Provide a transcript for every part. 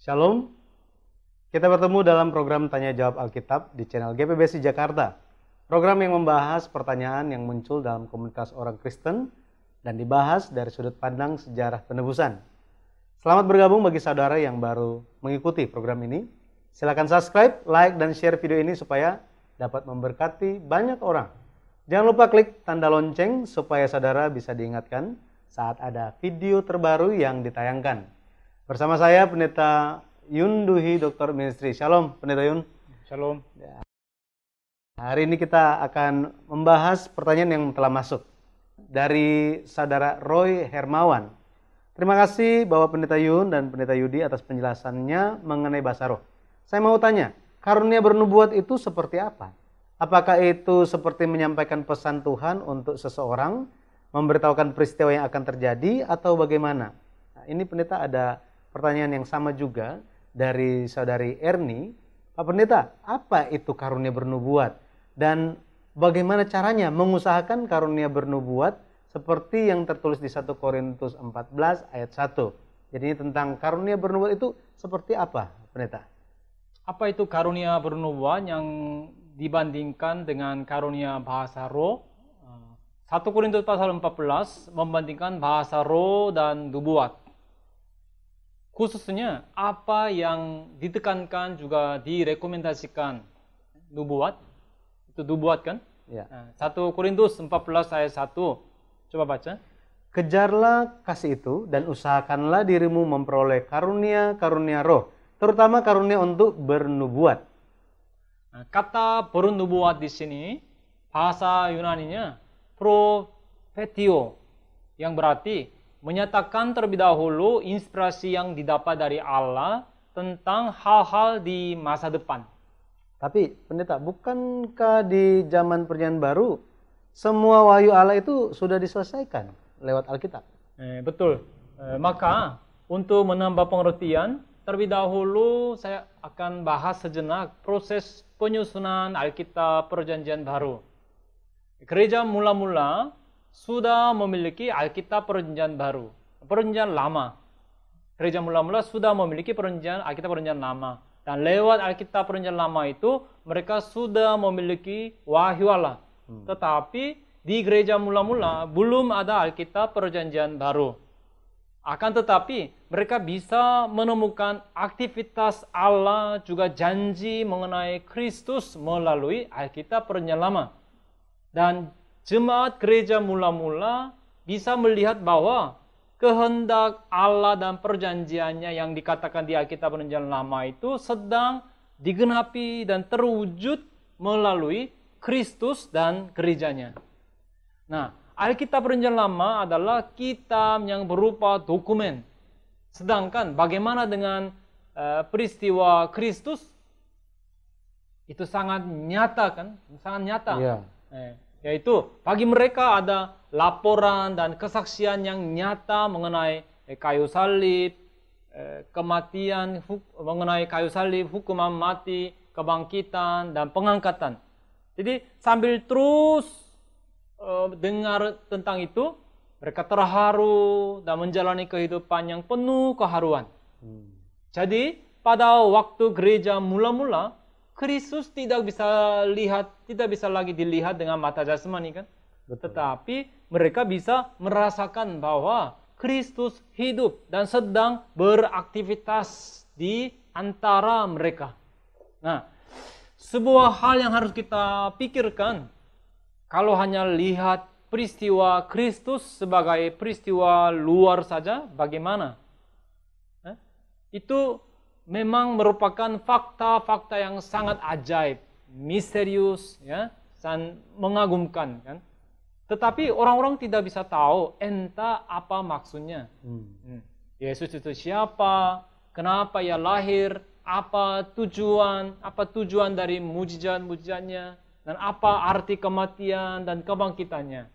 Shalom, kita bertemu dalam program Tanya Jawab Alkitab di channel GPBC Jakarta. Program yang membahas pertanyaan yang muncul dalam komunitas orang Kristen dan dibahas dari sudut pandang sejarah penebusan. Selamat bergabung bagi saudara yang baru mengikuti program ini. Silakan subscribe, like, dan share video ini supaya dapat memberkati banyak orang. Jangan lupa klik tanda lonceng supaya saudara bisa diingatkan saat ada video terbaru yang ditayangkan. Bersama saya Pendeta Yun Duhi, Doktor Ministry. Shalom, Pendeta Yun. Shalom. Hari ini kita akan membahas pertanyaan yang telah masuk dari saudara Roy Hermawan. Terima kasih Bapak Pendeta Yun dan Pendeta Yudi atas penjelasannya mengenai bahasa roh. Saya mau tanya, karunia bernubuat itu seperti apa? Apakah itu seperti menyampaikan pesan Tuhan untuk seseorang, memberitahukan peristiwa yang akan terjadi, atau bagaimana? Nah, ini Pendeta ada pertanyaan yang sama juga dari saudari Erni. Pak Pendeta, apa itu karunia bernubuat? Dan bagaimana caranya mengusahakan karunia bernubuat seperti yang tertulis di 1 Korintus 14 ayat 1. Jadi ini tentang karunia bernubuat itu seperti apa, Pendeta? Apa itu karunia bernubuat yang dibandingkan dengan karunia bahasa roh? 1 Korintus pasal 14 membandingkan bahasa roh dan nubuat. Khususnya apa yang ditekankan juga direkomendasikan nubuat. Itu nubuat kan? Ya. 1 Korintus 14 ayat 1. Coba baca. Kejarlah kasih itu dan usahakanlah dirimu memperoleh karunia-karunia roh, terutama karunia untuk bernubuat. Kata bernubuat di sini bahasa Yunaninya prophetio, yang berarti menyatakan terlebih dahulu inspirasi yang didapat dari Allah tentang hal-hal di masa depan. Tapi Pendeta, bukankah di zaman Perjanjian Baru semua wahyu Allah itu sudah diselesaikan lewat Alkitab? Betul. Maka untuk menambah pengertian, terlebih dahulu saya akan bahas sejenak proses penyusunan Alkitab Perjanjian Baru. Gereja mula-mula sudah memiliki Alkitab Perjanjian Baru, Perjanjian Lama. Gereja mula-mula sudah memiliki Alkitab Perjanjian Lama. Dan lewat Alkitab Perjanjian Lama itu, mereka sudah memiliki wahyu Allah. Tetapi di gereja mula-mula belum ada Alkitab Perjanjian Baru. Akan tetapi mereka bisa menemukan aktivitas Allah juga janji mengenai Kristus melalui Alkitab Perjanjian Lama. Dan jemaat gereja mula-mula bisa melihat bahwa kehendak Allah dan perjanjiannya yang dikatakan di Alkitab Perjanjian Lama itu sedang digenapi dan terwujud melalui Kristus dan gerejanya. Nah, Alkitab Perjanjian Lama adalah kitab yang berupa dokumen. Sedangkan bagaimana dengan peristiwa Kristus? Itu sangat nyata kan? Sangat nyata. Iya. Yaitu bagi mereka ada laporan dan kesaksian yang nyata mengenai kayu salib, kematian, mengenai kayu salib, hukuman mati, kebangkitan, dan pengangkatan. Jadi sambil terus dengar tentang itu, mereka terharu dan menjalani kehidupan yang penuh keharuan. Jadi pada waktu gereja mula-mula, Kristus tidak bisa lagi dilihat dengan mata jasmani kan? Betul. Tetapi mereka bisa merasakan bahwa Kristus hidup dan sedang beraktivitas di antara mereka. Nah, sebuah hal yang harus kita pikirkan, kalau hanya lihat peristiwa Kristus sebagai peristiwa luar saja, bagaimana? Itu memang merupakan fakta-fakta yang sangat ajaib, misterius, ya, dan mengagumkan, kan? Tetapi orang-orang tidak bisa tahu entah apa maksudnya. Yesus itu siapa? Kenapa ia lahir? Apa tujuan dari mujizat-mujizatnya? Dan apa arti kematian dan kebangkitannya?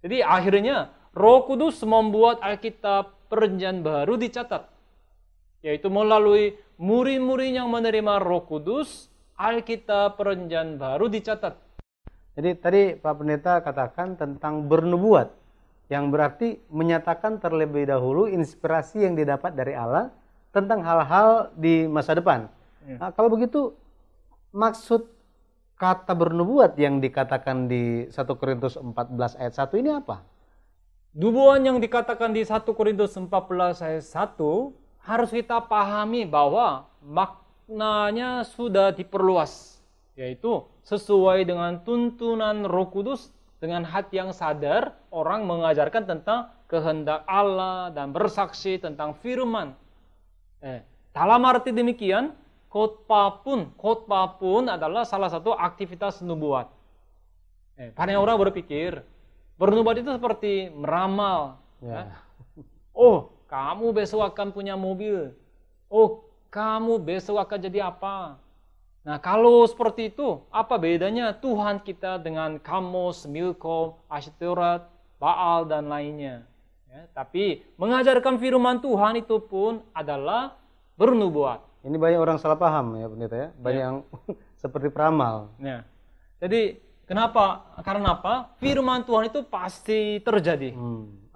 Jadi akhirnya Roh Kudus membuat Alkitab Perjanjian Baru dicatat. Yaitu melalui murid-murid yang menerima Roh Kudus, Alkitab Perjanjian Baru dicatat. Jadi tadi Pak Pendeta katakan tentang bernubuat, yang berarti menyatakan terlebih dahulu inspirasi yang didapat dari Allah tentang hal-hal di masa depan. Nah, kalau begitu, maksud kata bernubuat yang dikatakan di 1 Korintus 14 ayat 1 ini apa? Nubuat yang dikatakan di 1 Korintus 14 ayat 1 harus kita pahami bahwa maknanya sudah diperluas, yaitu sesuai dengan tuntunan Roh Kudus dengan hati yang sadar orang mengajarkan tentang kehendak Allah dan bersaksi tentang firman. Dalam arti demikian, khotbah pun adalah salah satu aktivitas nubuat. Banyak orang berpikir bernubuat itu seperti meramal. Ya. Oh, kamu besok akan punya mobil. Oh, kamu besok akan jadi apa? Nah, kalau seperti itu, apa bedanya Tuhan kita dengan Kamos, Milkom, Ashtoret, Baal, dan lainnya? Ya, tapi mengajarkan firman Tuhan itu pun adalah bernubuat. Ini banyak orang salah paham ya pendeta ya. Banyak yang seperti peramal. Ya. Jadi kenapa? Karena apa? Firman Tuhan itu pasti terjadi.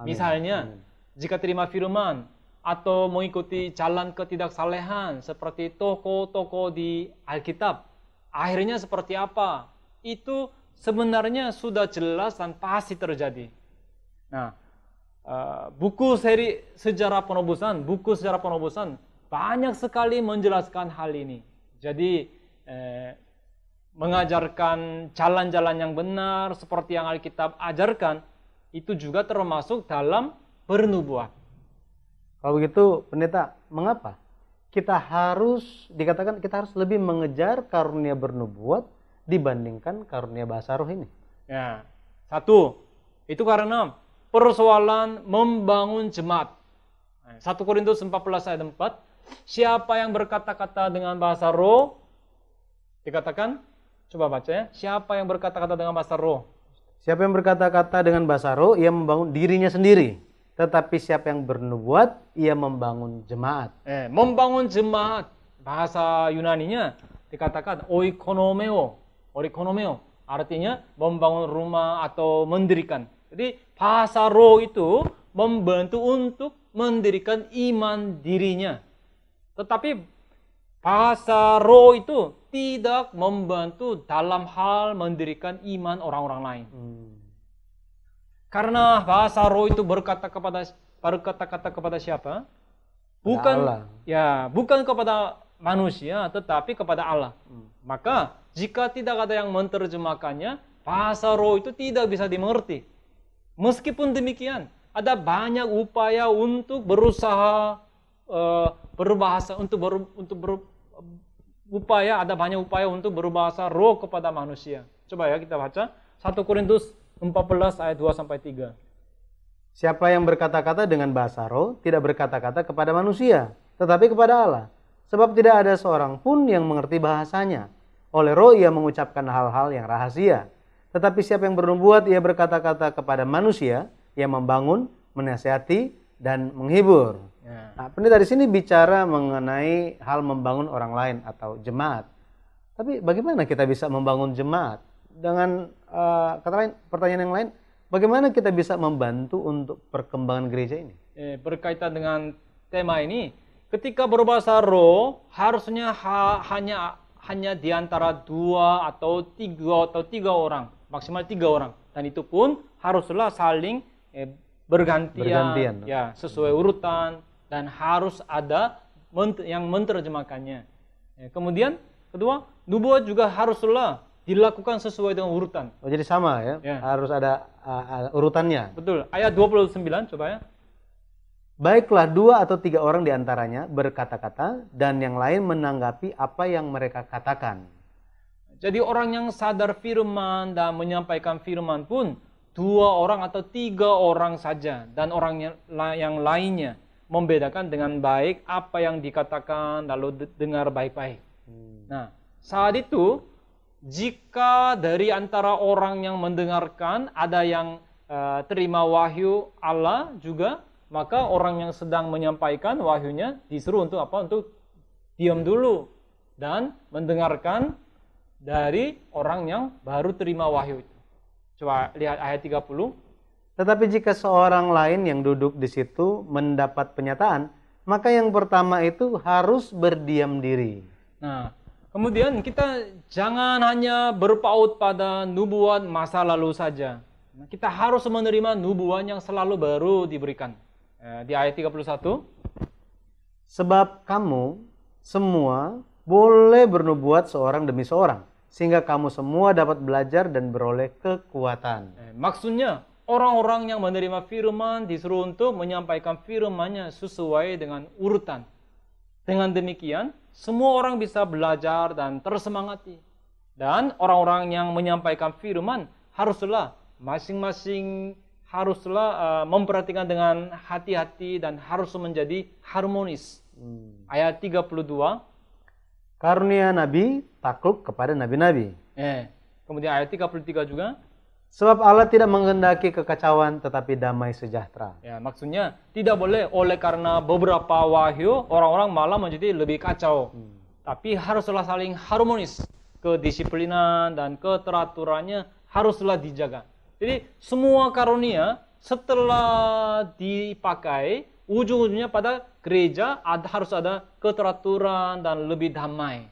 Misalnya, jika terima firman atau mengikuti jalan ketidaksalehan seperti tokoh-tokoh di Alkitab, akhirnya seperti apa? Itu sebenarnya sudah jelas dan pasti terjadi. Nah, buku sejarah penebusan banyak sekali menjelaskan hal ini. Jadi mengajarkan jalan-jalan yang benar seperti yang Alkitab ajarkan itu juga termasuk dalam bernubuat. Kalau begitu, pendeta, mengapa kita harus lebih mengejar karunia bernubuat dibandingkan karunia bahasa roh ini? Ya, satu, itu karena persoalan membangun jemaat. 1 Korintus 14 ayat 4, siapa yang berkata-kata dengan bahasa roh, dikatakan, coba baca ya, siapa yang berkata-kata dengan bahasa roh? Siapa yang berkata-kata dengan bahasa roh, ia membangun dirinya sendiri. Tetapi siapa yang bernubuat, ia membangun jemaat. Membangun jemaat, bahasa Yunaninya dikatakan oikonomeo, artinya membangun rumah atau mendirikan. Jadi bahasa roh itu membantu untuk mendirikan iman dirinya. Tetapi bahasa roh itu tidak membantu dalam hal mendirikan iman orang-orang lain. Karena bahasa roh itu berkata kepada siapa? Bukan kepada manusia, tetapi kepada Allah. Maka jika tidak ada yang menerjemahkannya, bahasa roh itu tidak bisa dimengerti. Meskipun demikian, ada banyak upaya untuk berusaha berbahasa ada banyak upaya untuk berbahasa roh kepada manusia. Coba ya kita baca 1 Korintus 14 ayat 2-3. Siapa yang berkata-kata dengan bahasa roh tidak berkata-kata kepada manusia, tetapi kepada Allah. Sebab tidak ada seorang pun yang mengerti bahasanya. Oleh roh ia mengucapkan hal-hal yang rahasia. Tetapi siapa yang bernubuat ia berkata-kata kepada manusia, ia membangun, menasihati, dan menghibur. Nah, pendeta di sini bicara mengenai hal membangun orang lain atau jemaat. Tapi bagaimana kita bisa membangun jemaat? Dengan kata lain, pertanyaan yang lain, bagaimana kita bisa membantu untuk perkembangan gereja ini? Berkaitan dengan tema ini, ketika berbahasa roh harusnya hanya di antara 2 atau 3 orang, maksimal 3 orang, dan itu pun haruslah saling bergantian. Ya, sesuai urutan, dan harus ada yang menerjemahkannya. Kemudian kedua, nubuat juga haruslah dilakukan sesuai dengan urutan. Oh, jadi sama ya? Harus ada urutannya. Betul. Ayat 29 coba ya. Baiklah 2 atau 3 orang di antaranya berkata-kata dan yang lain menanggapi apa yang mereka katakan. Jadi orang yang sadar firman dan menyampaikan firman pun 2 orang atau 3 orang saja, dan orang yang lainnya membedakan dengan baik apa yang dikatakan lalu dengar baik-baik. Nah, saat itu jika dari antara orang yang mendengarkan ada yang terima wahyu Allah juga, maka orang yang sedang menyampaikan wahyunya disuruh untuk apa? Untuk diam dulu dan mendengarkan dari orang yang baru terima wahyu itu. Coba lihat ayat 30. Tetapi jika seorang lain yang duduk di situ mendapat penyataan, Maka yang pertama itu harus berdiam diri. Nah, kemudian kita jangan hanya berpaut pada nubuat masa lalu saja. Kita harus menerima nubuat yang selalu baru diberikan. Di ayat 31. Sebab kamu semua boleh bernubuat seorang demi seorang, sehingga kamu semua dapat belajar dan beroleh kekuatan. Maksudnya, orang-orang yang menerima firman disuruh untuk menyampaikan firman-Nya sesuai dengan urutan. Dengan demikian, semua orang bisa belajar dan tersemangati. Dan orang-orang yang menyampaikan firman haruslah masing-masing memperhatikan dengan hati-hati dan harus menjadi harmonis. Ayat 32. Karunia nabi takluk kepada nabi-nabi. Kemudian ayat 33 juga. Sebab Allah tidak menghendaki kekacauan tetapi damai sejahtera. Ya, maksudnya tidak boleh oleh karena beberapa wahyu orang-orang malah menjadi lebih kacau. Tapi haruslah saling harmonis. Kedisiplinan dan keteraturannya haruslah dijaga. Jadi semua karunia setelah dipakai ujung-ujungnya pada gereja harus ada keteraturan dan lebih damai.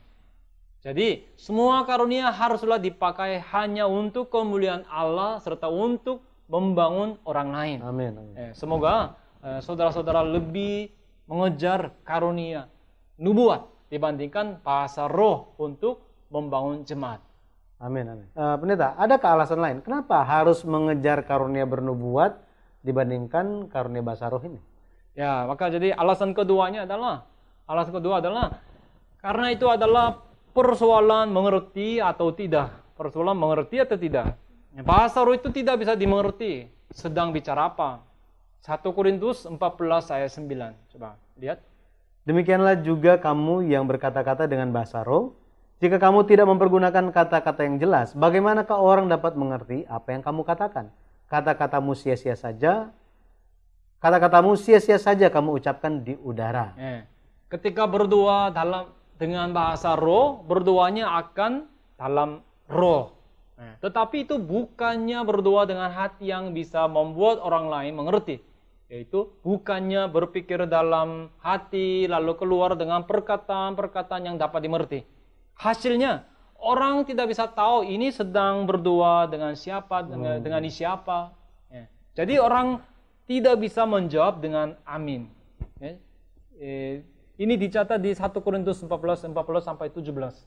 Jadi semua karunia haruslah dipakai hanya untuk kemuliaan Allah serta untuk membangun orang lain. Amin. Semoga saudara-saudara lebih mengejar karunia nubuat dibandingkan bahasa roh untuk membangun jemaat. Amin. Pendeta, adakah alasan lain kenapa harus mengejar karunia bernubuat dibandingkan karunia bahasa roh ini? Ya, maka jadi alasan kedua adalah karena itu adalah persoalan mengerti atau tidak. Persoalan mengerti atau tidak. Bahasa roh itu tidak bisa dimengerti. Sedang bicara apa? 1 Korintus 14 ayat 9. Coba lihat. Demikianlah juga kamu yang berkata-kata dengan bahasa roh. Jika kamu tidak mempergunakan kata-kata yang jelas, bagaimanakah orang dapat mengerti apa yang kamu katakan? Kata-katamu sia-sia saja. Kata-katamu sia-sia saja kamu ucapkan di udara. Ketika berdoa dengan bahasa roh, berdoanya akan dalam roh. Tetapi itu bukannya berdoa dengan hati yang bisa membuat orang lain mengerti. Yaitu bukannya berpikir dalam hati lalu keluar dengan perkataan-perkataan yang dapat dimengerti. Hasilnya orang tidak bisa tahu ini sedang berdoa dengan siapa, dengan siapa. Jadi orang tidak bisa menjawab dengan amin. Ini dicatat di 1 Korintus 14 sampai 17.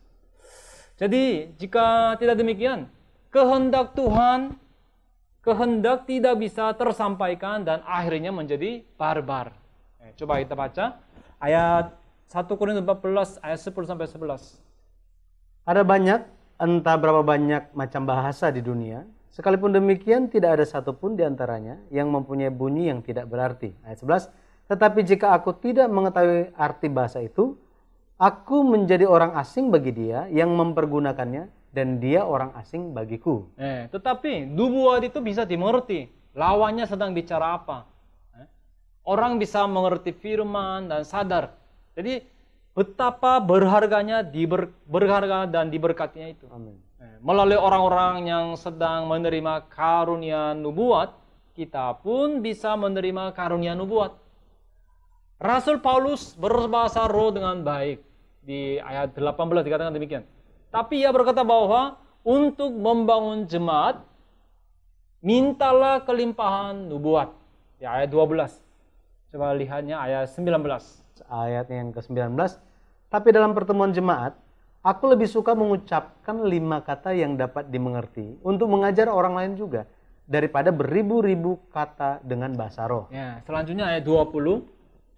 Jadi jika tidak demikian, kehendak Tuhan, kehendak tidak bisa tersampaikan dan akhirnya menjadi barbar. Coba kita baca ayat 1 Korintus 14 ayat 10 sampai 11. Ada banyak, entah berapa banyak macam bahasa di dunia. Sekalipun demikian tidak ada satupun di antaranya yang mempunyai bunyi yang tidak berarti. Ayat 11. Tetapi jika aku tidak mengetahui arti bahasa itu, aku menjadi orang asing bagi dia yang mempergunakannya dan dia orang asing bagiku. Tetapi nubuat itu bisa dimengerti. Lawannya sedang bicara apa. Orang bisa mengerti firman dan sadar. Jadi betapa berharganya berharga dan diberkatinya itu. Amin. Melalui orang-orang yang sedang menerima karunia nubuat, kita pun bisa menerima karunia nubuat. Rasul Paulus berbahasa roh dengan baik. Di ayat 18 dikatakan demikian. Tapi ia berkata bahwa untuk membangun jemaat, mintalah kelimpahan nubuat. Di ayat 12. Coba lihatnya ayat 19. Ayat yang ke-19. Tapi dalam pertemuan jemaat, aku lebih suka mengucapkan 5 kata yang dapat dimengerti untuk mengajar orang lain juga daripada beribu-ribu kata dengan bahasa roh. Selanjutnya ayat 20.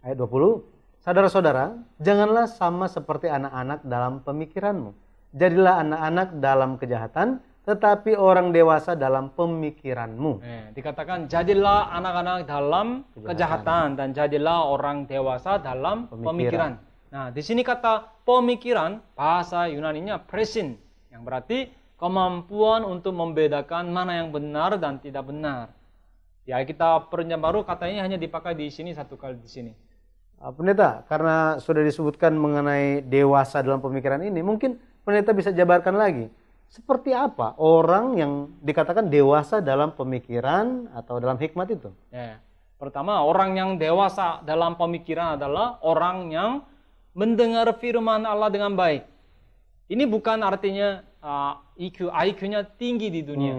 Ayat 20. Saudara-saudara, janganlah sama seperti anak-anak dalam pemikiranmu. Jadilah anak-anak dalam kejahatan, tetapi orang dewasa dalam pemikiranmu. Dikatakan jadilah anak-anak dalam kejahatan dan jadilah orang dewasa dalam pemikiran. Nah, di sini kata pemikiran bahasa Yunaninya presin, yang berarti kemampuan untuk membedakan mana yang benar dan tidak benar. Ya, kita Perjanjian Baru katanya hanya dipakai di sini satu kali di sini. Pendeta, karena sudah disebutkan mengenai dewasa dalam pemikiran ini, mungkin pendeta bisa jabarkan lagi. Seperti apa orang yang dikatakan dewasa dalam pemikiran atau dalam hikmat itu? Ya. Pertama, orang yang dewasa dalam pemikiran adalah orang yang mendengar firman Allah dengan baik. Ini bukan artinya IQ-nya tinggi di dunia.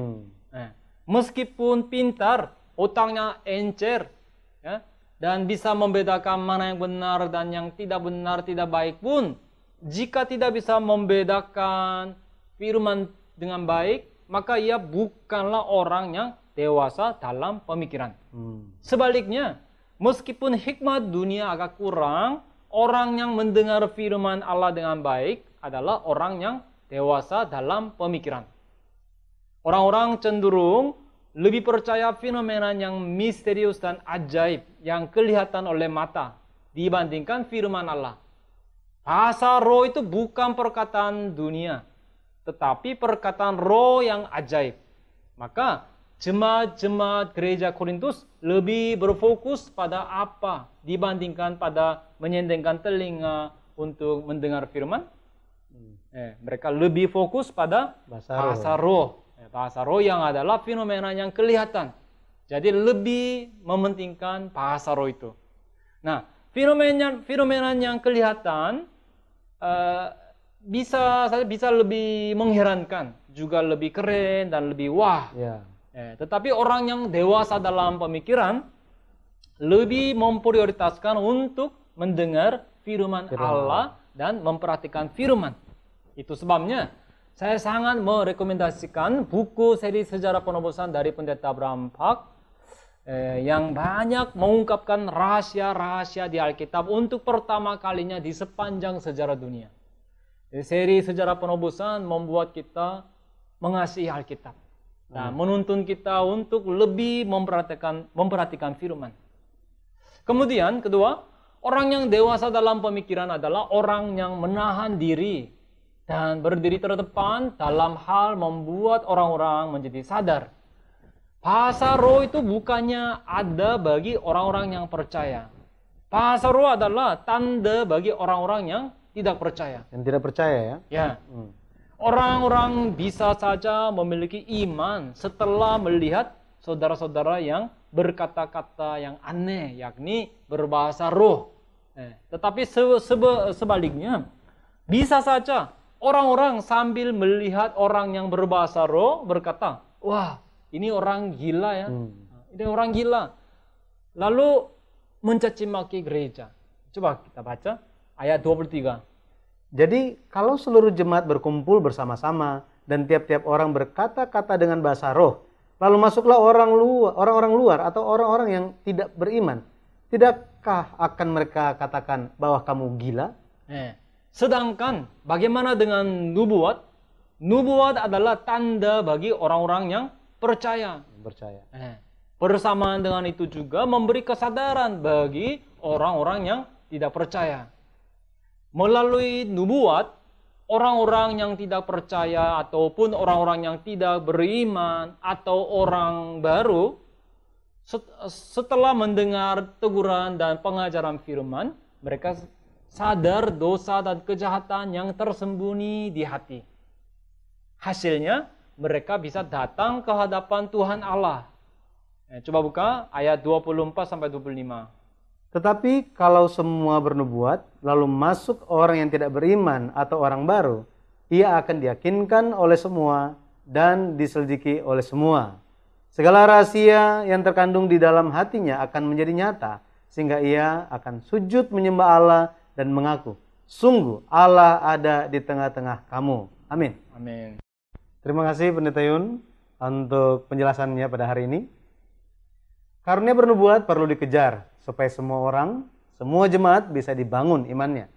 Meskipun pintar, otaknya encer, ya, dan bisa membedakan mana yang benar dan yang tidak benar, tidak baik pun, jika tidak bisa membedakan firman dengan baik, maka ia bukanlah orang yang dewasa dalam pemikiran. Sebaliknya, meskipun hikmat dunia agak kurang, orang yang mendengar firman Allah dengan baik adalah orang yang dewasa dalam pemikiran. Orang-orang cenderung lebih percaya fenomena yang misterius dan ajaib yang kelihatan oleh mata dibandingkan firman Allah. Bahasa roh itu bukan perkataan dunia, tetapi perkataan roh yang ajaib. Maka jemaat-jemaat gereja Korintus lebih berfokus pada apa dibandingkan pada menyendengkan telinga untuk mendengar firman. Mereka lebih fokus pada bahasa roh. Bahasa roh yang adalah fenomena yang kelihatan. Jadi lebih mementingkan bahasa roh itu. Nah, fenomena yang kelihatan bisa lebih mengherankan, juga lebih keren dan lebih wah. Tetapi orang yang dewasa dalam pemikiran lebih memprioritaskan untuk mendengar firman Allah dan memperhatikan firman. Itu sebabnya saya sangat merekomendasikan buku seri Sejarah Penebusan dari Pendeta Bram Pak yang banyak mengungkapkan rahasia-rahasia di Alkitab untuk pertama kalinya di sepanjang sejarah dunia. Seri Sejarah Penebusan membuat kita mengasihi Alkitab. Nah, menuntun kita untuk lebih memperhatikan firman. Kemudian kedua, orang yang dewasa dalam pemikiran adalah orang yang menahan diri dan berdiri terdepan dalam hal membuat orang-orang menjadi sadar. Bahasa roh itu bukannya ada bagi orang-orang yang percaya. Bahasa roh adalah tanda bagi orang-orang yang tidak percaya. Yang tidak percaya ya? Ya. Orang-orang bisa saja memiliki iman setelah melihat saudara-saudara yang berkata-kata yang aneh, yakni berbahasa roh. Tetapi sebaliknya, bisa saja orang-orang sambil melihat orang yang berbahasa roh berkata, wah, ini orang gila ya. Ini orang gila. Lalu mencaci maki gereja. Coba kita baca ayat 23. Jadi kalau seluruh jemaat berkumpul bersama-sama dan tiap-tiap orang berkata-kata dengan bahasa roh, lalu masuklah orang-orang luar atau orang-orang yang tidak beriman, tidakkah akan mereka katakan bahwa kamu gila? Sedangkan bagaimana dengan nubuat? Nubuat adalah tanda bagi orang-orang yang percaya. Bersamaan dengan itu juga memberi kesadaran bagi orang-orang yang tidak percaya. Melalui nubuat, orang-orang yang tidak percaya ataupun orang-orang yang tidak beriman atau orang baru setelah mendengar teguran dan pengajaran firman, mereka sadar dosa dan kejahatan yang tersembunyi di hati. Hasilnya, mereka bisa datang ke hadapan Tuhan Allah. Coba buka ayat 24-25. Tetapi kalau semua bernubuat, lalu masuk orang yang tidak beriman atau orang baru, ia akan diyakinkan oleh semua dan diselidiki oleh semua. Segala rahasia yang terkandung di dalam hatinya akan menjadi nyata, sehingga ia akan sujud menyembah Allah dan mengaku, sungguh Allah ada di tengah-tengah kamu. Amin. Amin. Terima kasih Pendeta Yun untuk penjelasannya pada hari ini. Karunia bernubuat perlu dikejar supaya semua orang, semua jemaat bisa dibangun imannya.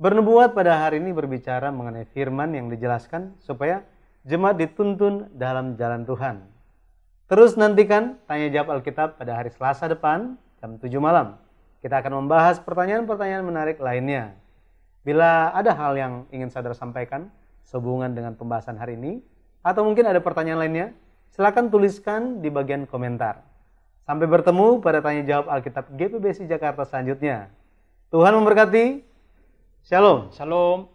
Bernubuat pada hari ini berbicara mengenai firman yang dijelaskan supaya jemaat dituntun dalam jalan Tuhan. Terus nantikan tanya jawab Alkitab pada hari Selasa depan jam 7 malam. Kita akan membahas pertanyaan-pertanyaan menarik lainnya. Bila ada hal yang ingin saudara sampaikan sehubungan dengan pembahasan hari ini, atau mungkin ada pertanyaan lainnya, silakan tuliskan di bagian komentar. Sampai bertemu pada tanya jawab Alkitab GPBC Jakarta selanjutnya. Tuhan memberkati. Shalom. Shalom.